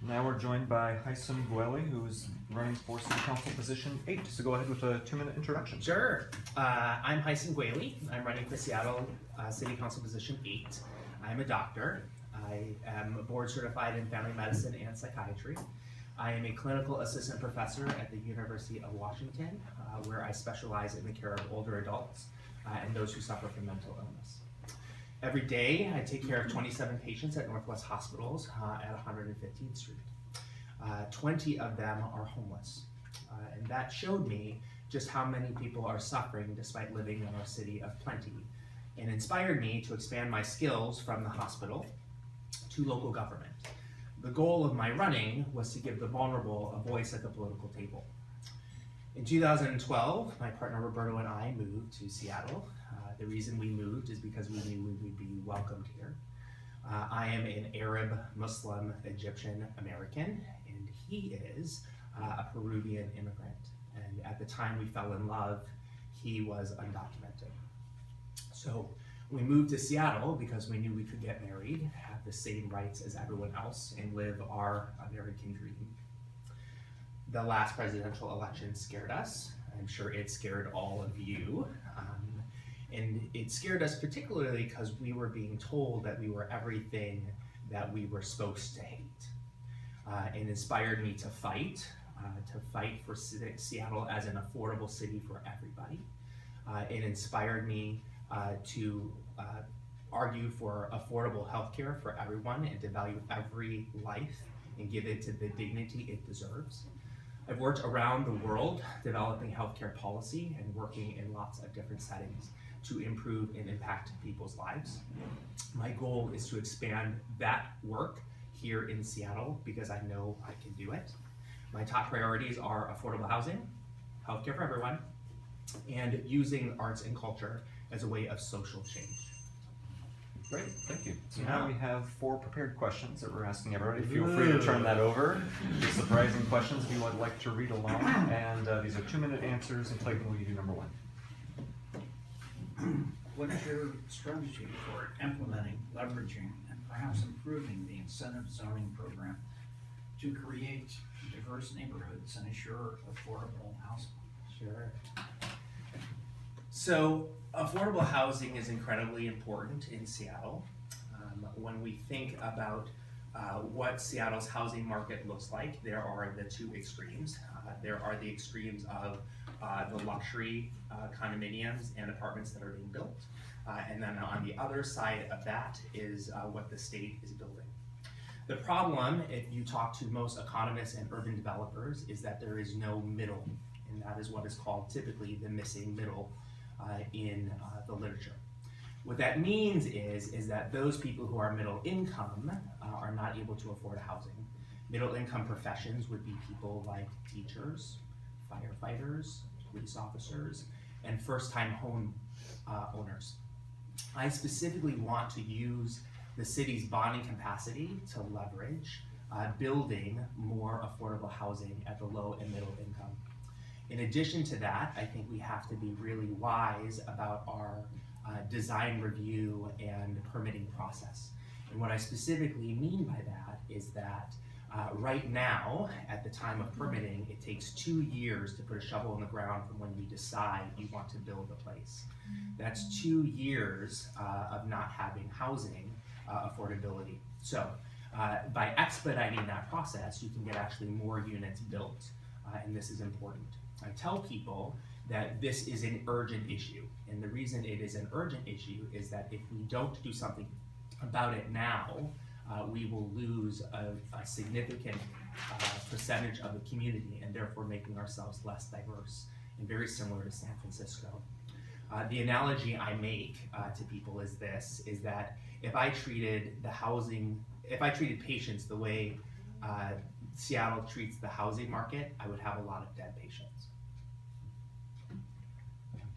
Now we're joined by Hisam Goueli, who is running for City Council position 8. So go ahead with a 2-minute introduction. Sure. I'm Hisam Goueli. I'm running for Seattle City Council position 8. I'm a doctor. I am board certified in family medicine and psychiatry. I am a clinical assistant professor at the University of Washington, where I specialize in the care of older adults and those who suffer from mental illness. Every day, I take care of 27 patients at Northwest Hospitals at 115th Street. 20 of them are homeless, and that showed me just how many people are suffering despite living in our city of plenty, and inspired me to expand my skills from the hospital to local government. The goal of my running was to give the vulnerable a voice at the political table. In 2012, my partner Roberto and I moved to Seattle. The reason we moved is because we knew we would be welcomed here. I am an Arab, Muslim, Egyptian American, and he is a Peruvian immigrant. And at the time we fell in love, he was undocumented. So we moved to Seattle because we knew we could get married, have the same rights as everyone else, and live our American dream. The last presidential election scared us. I'm sure it scared all of you. And it scared us particularly because we were being told that we were everything that we were supposed to hate. It inspired me to fight for Seattle as an affordable city for everybody. It inspired me to argue for affordable healthcare for everyone and to value every life and give it to the dignity it deserves. I've worked around the world developing healthcare policy and working in lots of different settings to improve and impact people's lives. My goal is to expand that work here in Seattle because I know I can do it. My top priorities are affordable housing, healthcare for everyone, and using arts and culture as a way of social change. Great, thank you. So now we have 4 prepared questions that we're asking everybody. Feel free to turn that over. These surprising questions if you would like to read along. And these are 2-minute answers, and Clayton will give you number 1. What is your strategy for implementing, leveraging, and perhaps improving the incentive zoning program to create diverse neighborhoods and ensure affordable housing? Sure. So affordable housing is incredibly important in Seattle. When we think about what Seattle's housing market looks like, there are the 2 extremes. There are the extremes of the luxury condominiums and apartments that are being built. And then on the other side of that is what the state is building. The problem, if you talk to most economists and urban developers, is that there is no middle, and that is what is called typically the missing middle in the literature. What that means is that those people who are middle income are not able to afford housing. Middle income professions would be people like teachers, firefighters, police officers, and first-time home owners. I specifically want to use the city's bonding capacity to leverage building more affordable housing at the low and middle income. In addition to that, I think we have to be really wise about our design review and permitting process. And what I specifically mean by that is that right now, at the time of permitting, it takes 2 years to put a shovel in the ground from when you decide you want to build a place. That's 2 years of not having housing affordability. So by expediting that process, you can get actually more units built, and this is important. I tell people that this is an urgent issue, and the reason it is an urgent issue is that if we don't do something about it now, we will lose a significant percentage of the community and therefore making ourselves less diverse and very similar to San Francisco. The analogy I make to people is this, is that if I treated patients the way Seattle treats the housing market, I would have a lot of dead patients.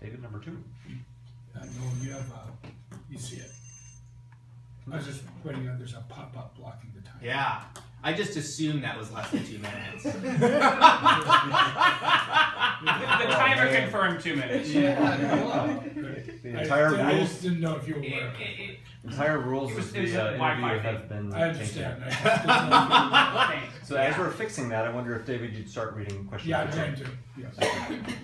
David, number 2. No, you have, you see it. I was just putting out, there's a pop-up blocking the time. Yeah, I just assumed that was less than 2 minutes. The timer confirmed 2 minutes. Yeah, The entire I rules, just didn't know if you were aware of it. entire rules It was of the a Wi-Fi interview thing. have been I understand. changed. I just didn't know if you were aware. Thanks. So as Yeah. we're fixing that, I wonder if David, you'd start reading question Yeah, number Jane two. too, yes.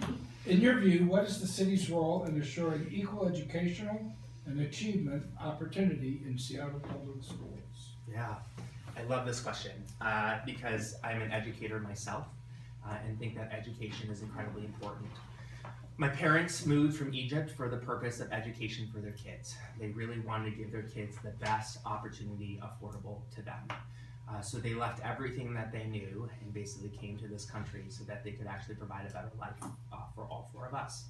In your view, what is the city's role in assuring equal educational and achievement opportunity in Seattle Public Schools? Yeah, I love this question because I'm an educator myself and think that education is incredibly important. My parents moved from Egypt for the purpose of education for their kids. They really wanted to give their kids the best opportunity affordable to them. So they left everything that they knew and basically came to this country so that they could actually provide a better life for all four of us.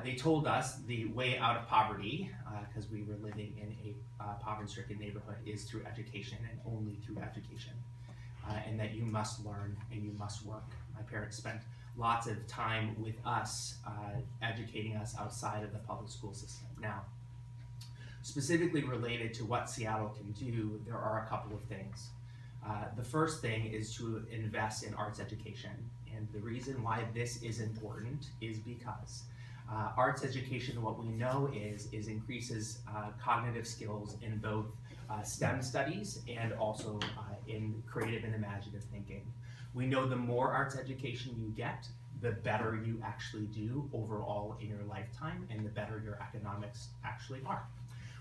They told us the way out of poverty, because we were living in a poverty-stricken neighborhood, is through education and only through education. And that you must learn and you must work. My parents spent lots of time with us, educating us outside of the public school system. Now, specifically related to what Seattle can do, there are a couple of things. The first thing is to invest in arts education. And the reason why this is important is because arts education, what we know is increases cognitive skills in both STEM studies and also in creative and imaginative thinking. We know the more arts education you get, the better you actually do overall in your lifetime and the better your economics actually are.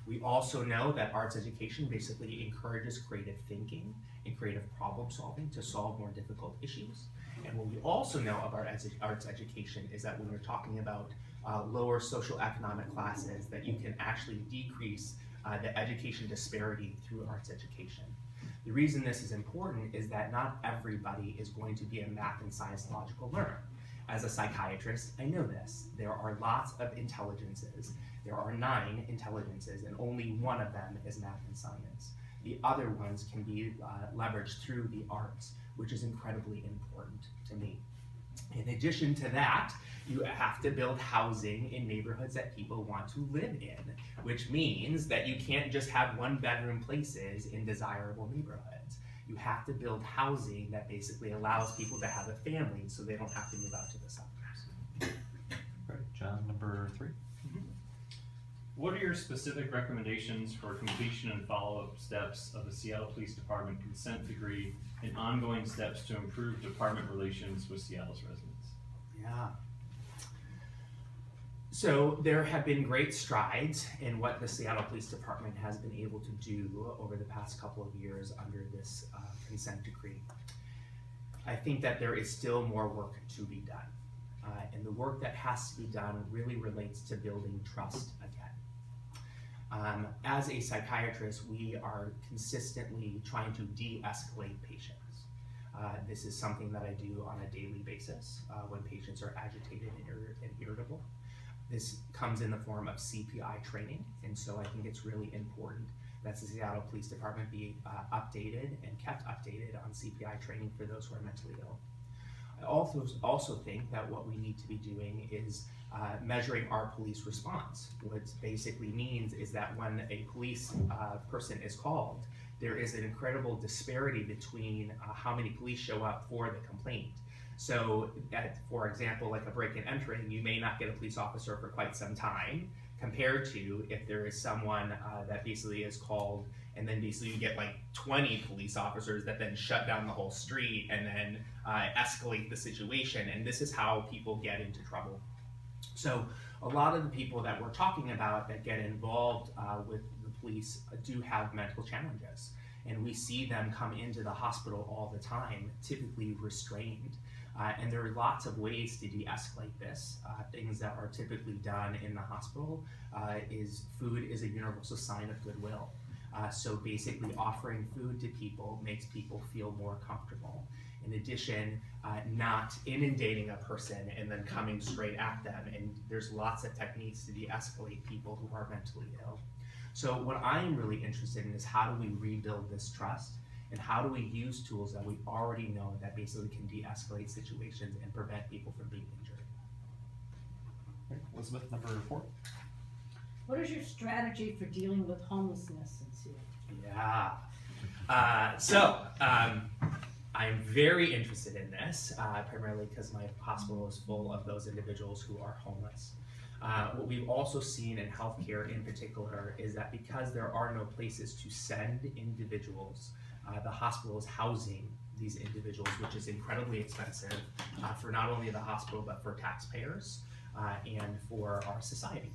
We also know that arts education basically encourages creative thinking and creative problem solving to solve more difficult issues. And what we also know about arts education is that when we're talking about lower socioeconomic classes, that you can actually decrease the education disparity through arts education. The reason this is important is that not everybody is going to be a math and science logical learner. As a psychiatrist, I know this. There are lots of intelligences. There are 9 intelligences, and only one of them is math and science. The other ones can be leveraged through the arts, which is incredibly important to me. In addition to that, you have to build housing in neighborhoods that people want to live in, which means that you can't just have 1-bedroom places in desirable neighborhoods. You have to build housing that basically allows people to have a family so they don't have to move out to the suburbs. Right, John, number 3. What are your specific recommendations for completion and follow-up steps of the Seattle Police Department consent decree and ongoing steps to improve department relations with Seattle's residents? Yeah. So there have been great strides in what the Seattle Police Department has been able to do over the past couple of years under this consent decree. I think that there is still more work to be done. And the work that has to be done really relates to building trust again. As a psychiatrist, we are consistently trying to de-escalate patients. This is something that I do on a daily basis when patients are agitated and irritable. This comes in the form of CPI training, and so I think it's really important that the Seattle Police Department be updated and kept updated on CPI training for those who are mentally ill. I also think that what we need to be doing is measuring our police response. What it basically means is that when a police person is called, there is an incredible disparity between how many police show up for the complaint. So, for example, like a break and entering, you may not get a police officer for quite some time, compared to if there is someone that basically is called, and then basically you get like 20 police officers that then shut down the whole street and then escalate the situation. And this is how people get into trouble. So a lot of the people that we're talking about that get involved with the police do have mental challenges. And we see them come into the hospital all the time, typically restrained. And there are lots of ways to de-escalate this. Things that are typically done in the hospital is food is a universal sign of goodwill. So basically offering food to people makes people feel more comfortable. In addition, not inundating a person and then coming straight at them. And there's lots of techniques to de-escalate people who are mentally ill. So what I am really interested in is how do we rebuild this trust? And how do we use tools that we already know that basically can de-escalate situations and prevent people from being injured? Right, Elizabeth, number 4. What is your strategy for dealing with homelessness in Seattle? Yeah. I'm very interested in this, primarily because my hospital is full of those individuals who are homeless. What we've also seen in healthcare in particular is that because there are no places to send individuals, the hospital is housing these individuals, which is incredibly expensive for not only the hospital but for taxpayers and for our society.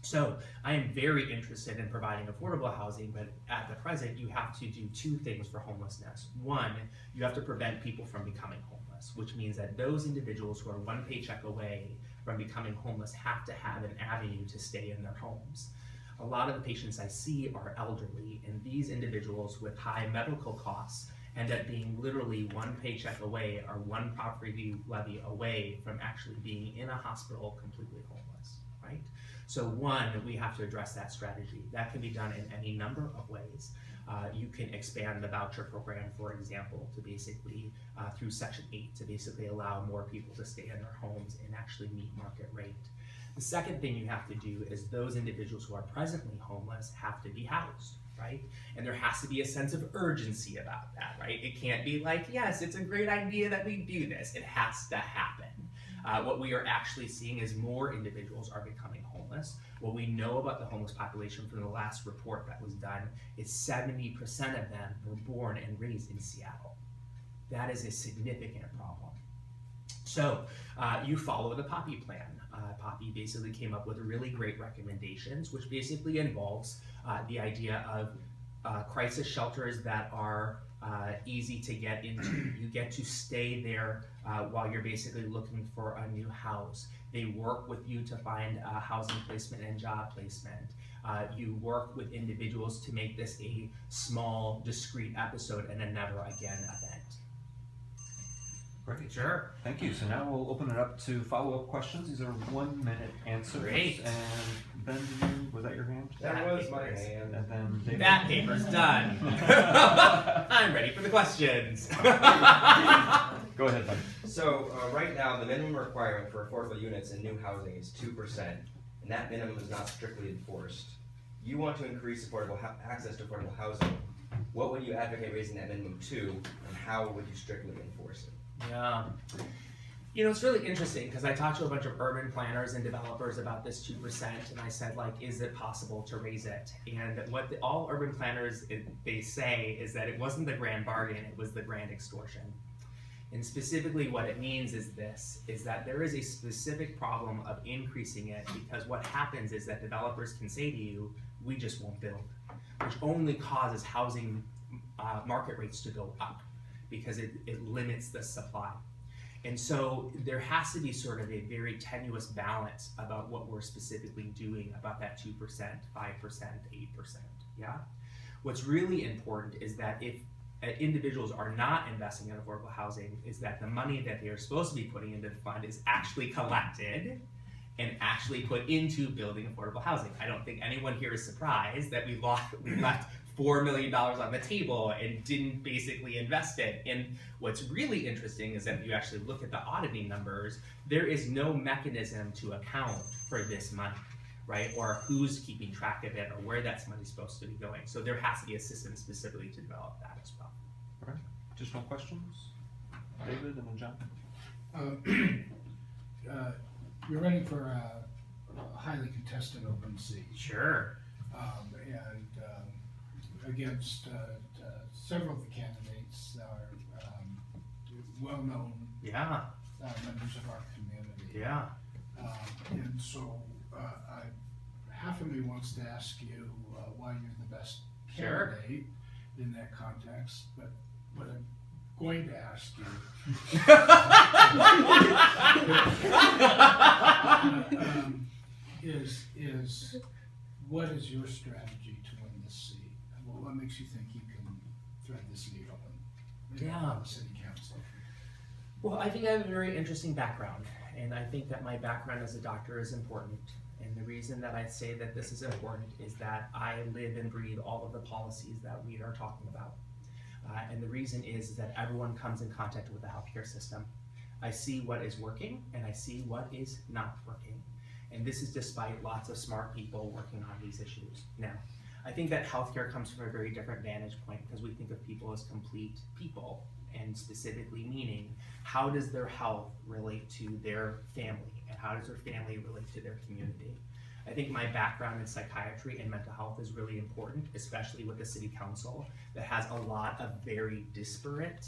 So I am very interested in providing affordable housing, but at the present you have to do two things for homelessness. One, you have to prevent people from becoming homeless, which means that those individuals who are one paycheck away from becoming homeless have to have an avenue to stay in their homes. A lot of the patients I see are elderly, and these individuals with high medical costs end up being literally one paycheck away or one property levy away from actually being in a hospital completely homeless, right? So one, we have to address that strategy. That can be done in any number of ways. You can expand the voucher program, for example, to basically, through Section 8, to basically allow more people to stay in their homes and actually meet market rate. The second thing you have to do is those individuals who are presently homeless have to be housed, right? And there has to be a sense of urgency about that, right? It can't be like, yes, it's a great idea that we do this. It has to happen. What we are actually seeing is more individuals are becoming homeless. What we know about the homeless population from the last report that was done is 70% of them were born and raised in Seattle. That is a significant problem. So you follow the Poppy plan. Poppy basically came up with really great recommendations, which basically involves the idea of crisis shelters that are easy to get into. You get to stay there while you're basically looking for a new house. They work with you to find housing placement and job placement. You work with individuals to make this a small, discrete episode and a never again event. Great. Sure. Thank you. So now we'll open it up to follow-up questions. These are 1 minute answers. Great. And Ben, was that your hand? That was my hand. And then David. That paper's done. I'm ready for the questions. Go ahead, Ben. So right now, the minimum requirement for affordable units in new housing is 2%, and that minimum is not strictly enforced. You want to increase access to affordable housing. What would you advocate raising that minimum to, and how would you strictly enforce it? Yeah. You know, it's really interesting because I talked to a bunch of urban planners and developers about this 2%, and I said, like, is it possible to raise it? And what all urban planners, they say is that it wasn't the grand bargain, it was the grand extortion. And specifically what it means is this, is that there is a specific problem of increasing it, because what happens is that developers can say to you, we just won't build, which only causes housing market rates to go up, because it limits the supply. And so there has to be sort of a very tenuous balance about what we're specifically doing about that 2%, 5%, 8%, yeah? What's really important is that if individuals are not investing in affordable housing, is that the money that they're supposed to be putting into the fund is actually collected and actually put into building affordable housing. I don't think anyone here is surprised that we left $4 million on the table and didn't basically invest it. And what's really interesting is that if you actually look at the auditing numbers, there is no mechanism to account for this money, right? Or who's keeping track of it, or where that money's supposed to be going. So there has to be a system specifically to develop that as well. All right. Additional questions? David and then John? You're running for a highly contested open seat. Sure. And against several of the candidates are well-known Yeah. members of our community. Yeah. And so half of me wants to ask you why you're the best Sure. candidate in that context, but what I'm going to ask you is what is your strategy to win this seat? What makes you think you can thread this needle in Yeah. city council? Well, I think I have a very interesting background, and I think that my background as a doctor is important. And the reason that I say that this is important is that I live and breathe all of the policies that we are talking about. And the reason is that everyone comes in contact with the healthcare system. I see what is working, and I see what is not working. And this is despite lots of smart people working on these issues. Now, I think that healthcare comes from a very different vantage point, because we think of people as complete people, and specifically meaning, how does their health relate to their family, and how does their family relate to their community? I think my background in psychiatry and mental health is really important, especially with the city council that has a lot of very disparate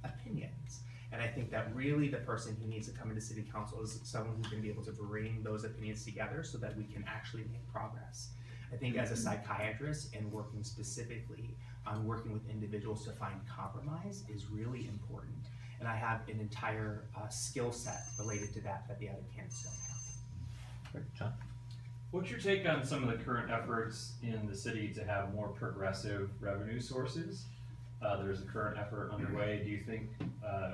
opinions. And I think that really the person who needs to come into city council is someone who's gonna be able to bring those opinions together so that we can actually make progress. I think as a psychiatrist and working specifically on working with individuals to find compromise is really important. And I have an entire skill set related to that the other candidates don't have. Great, John? What's your take on some of the current efforts in the city to have more progressive revenue sources? There's a current effort underway. Do you think,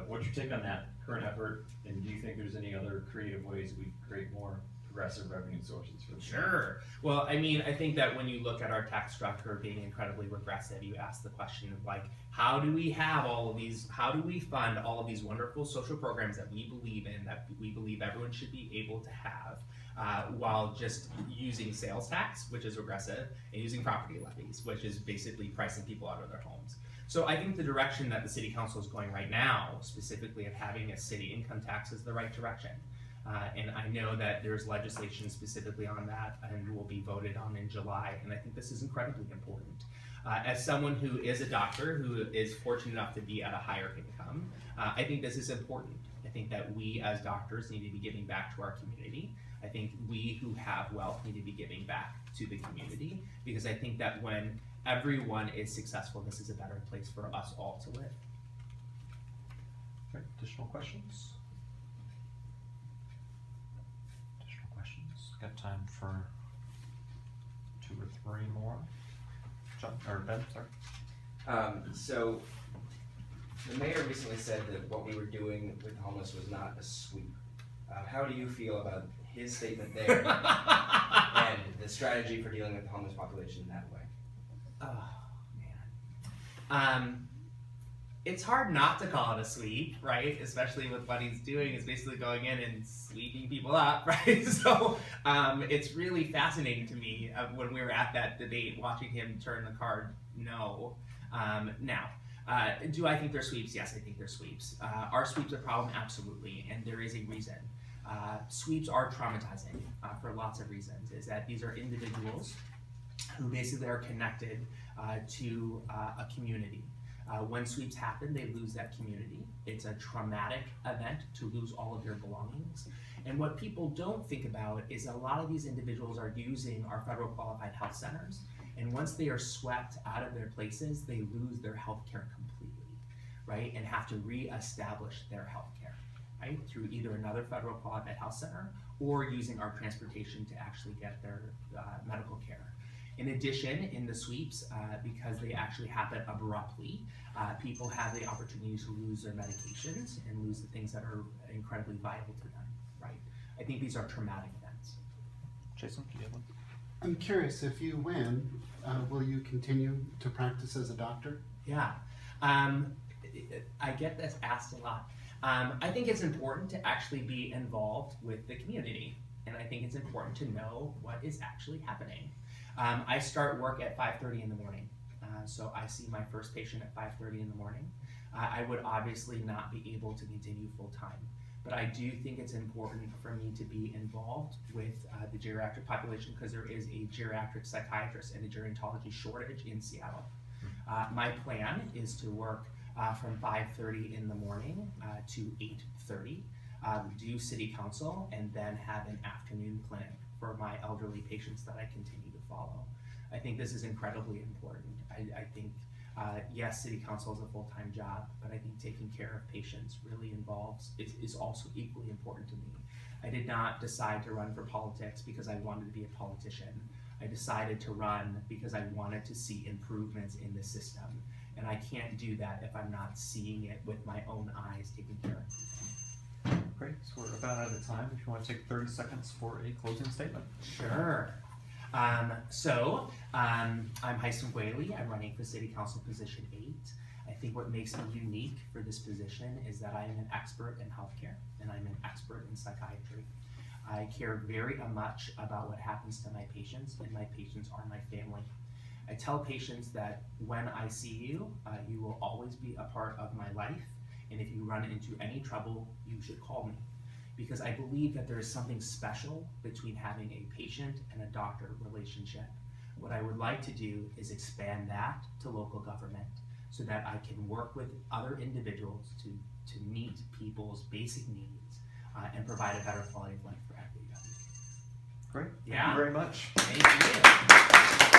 what's your take on that current effort? And do you think there's any other creative ways we create more progressive revenue sources for the city? Sure. Well, I mean, I think that when you look at our tax structure being incredibly regressive, you ask the question of like, how do we have all of these, how do we fund all of these wonderful social programs that we believe in, that we believe everyone should be able to have, while just using sales tax, which is regressive, and using property levies, which is basically pricing people out of their homes. So I think the direction that the city council is going right now, specifically of having a city income tax, is the right direction. And I know that there's legislation specifically on that and will be voted on in July, and I think this is incredibly important. As someone who is a doctor, who is fortunate enough to be at a higher income, I think this is important. I think that we as doctors need to be giving back to our community. I think we who have wealth need to be giving back to the community, because I think that when everyone is successful, this is a better place for us all to live. Great, additional questions? Additional questions? Got time for 2 or 3 more? John, or Ben, sorry. So the mayor recently said that what we were doing with the homeless was not a sweep. How do you feel about his statement there and the strategy for dealing with the homeless population that way? Oh, man. It's hard not to call it a sweep, right? Especially with what he's doing is basically going in and sweeping people up, right? So it's really fascinating to me when we were at that debate, watching him turn the card no. Now, do I think they're sweeps? Yes, I think they're sweeps. Are sweeps a problem? Absolutely, and there is a reason. Sweeps are traumatizing for lots of reasons. Is that these are individuals who basically are connected to a community. When sweeps happen, they lose that community. It's a traumatic event to lose all of your belongings. And what people don't think about is a lot of these individuals are using our federal qualified health centers. And once they are swept out of their places, they lose their health care completely, right? And have to reestablish their health care, right? Through either another federal qualified health center or using our transportation to actually get their medical care. In addition, in the sweeps, because they actually happen abruptly, people have the opportunity to lose their medications and lose the things that are incredibly vital to them, right? I think these are traumatic events. Jason, do you have one? I'm curious, if you win, will you continue to practice as a doctor? Yeah, I get this asked a lot. I think it's important to actually be involved with the community, and I think it's important to know what is actually happening. I start work at 5:30 in the morning, so I see my first patient at 5:30 in the morning. I would obviously not be able to continue full time, but I do think it's important for me to be involved with the geriatric population, because there is a geriatric psychiatrist and a gerontology shortage in Seattle. My plan is to work from 5:30 in the morning to 8:30, do city council, and then have an afternoon clinic for my elderly patients that I continue to follow. I think this is incredibly important. I think, yes, city council is a full-time job, but I think taking care of patients really is also equally important to me. I did not decide to run for politics because I wanted to be a politician. I decided to run because I wanted to see improvements in the system. And I can't do that if I'm not seeing it with my own eyes, taking care of people. Great, so we're about out of time. If you want to take 30 seconds for a closing statement. Sure. I'm Hisam Goueli. I'm running for City Council Position 8. I think what makes me unique for this position is that I am an expert in healthcare and I'm an expert in psychiatry. I care very much about what happens to my patients, and my patients are my family. I tell patients that when I see you, you will always be a part of my life, and if you run into any trouble, you should call me. because I believe that there is something special between having a patient and a doctor relationship. What I would like to do is expand that to local government so that I can work with other individuals to meet people's basic needs and provide a better quality of life for everybody. Great. Thank Yeah. you very much. Thank you.